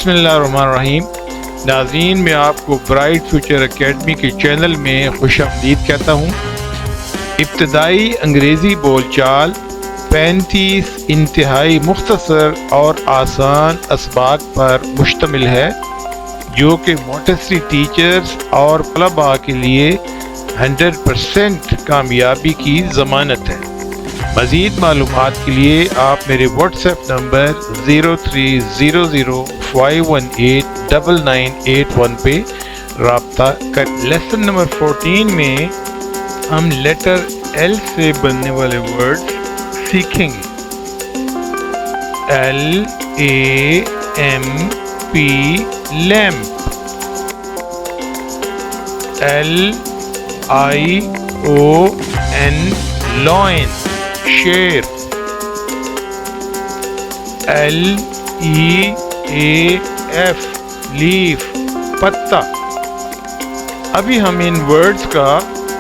بسم اللہ الرحمن الرحیم. ناظرین، میں آپ کو برائٹ فیوچر اکیڈمی کے چینل میں خوش آمدید کہتا ہوں. ابتدائی انگریزی بول چال 35 انتہائی مختصر اور آسان اسباق پر مشتمل ہے، جو کہ مونٹیسری ٹیچرز اور طلباء کے لیے 100% کامیابی کی ضمانت ہے. مزید معلومات کے لیے آپ میرے واٹس ایپ نمبر 0300518991 پہ رابطہ کر. لیسن نمبر 14 میں ہم لیٹر ایل سے بننے والے ورڈ سیکھیں گے. LAMP لیمپ، LION لوئن شیر، LEAF لیف پتا. ابھی ہم ان ورڈز کا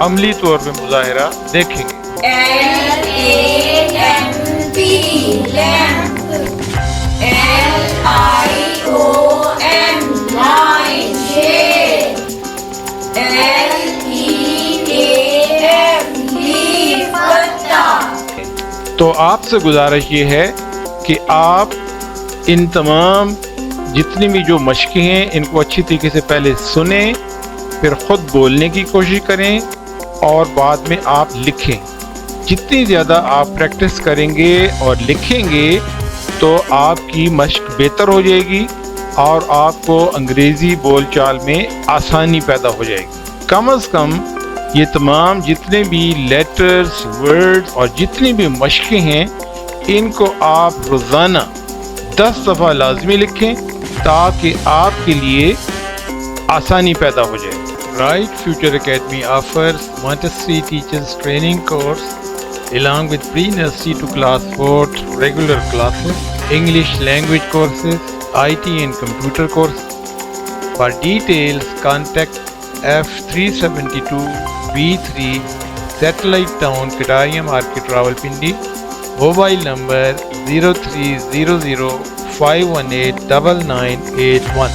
عملی طور پہ مظاہرہ دیکھیں گے. LAMP لیمپ، LION لائن شیر، LEAF لیف پتا. تو آپ سے گزارش یہ ہے کہ آپ ان تمام جتنی بھی جو مشقیں ہیں ان کو اچھی طریقے سے پہلے سنیں، پھر خود بولنے کی کوشش کریں اور بعد میں آپ لکھیں. جتنی زیادہ آپ پریکٹس کریں گے اور لکھیں گے تو آپ کی مشق بہتر ہو جائے گی اور آپ کو انگریزی بول چال میں آسانی پیدا ہو جائے گی. کم از کم یہ تمام جتنے بھی لیٹرز، ورڈز اور جتنی بھی مشقیں ہیں ان کو آپ روزانہ 10 دفعہ لازمی لکھیں تاکہ آپ کے لیے آسانی پیدا ہو جائے. Bright Future Academy offers Montessori teachers training course along with pre-nursery to class 4 regular classes, English language courses, IT and computer courses. For details, contact F372B3 Satellite Town, Kadaria Market, Rawalpindi. Mobile number 0300 518 9981.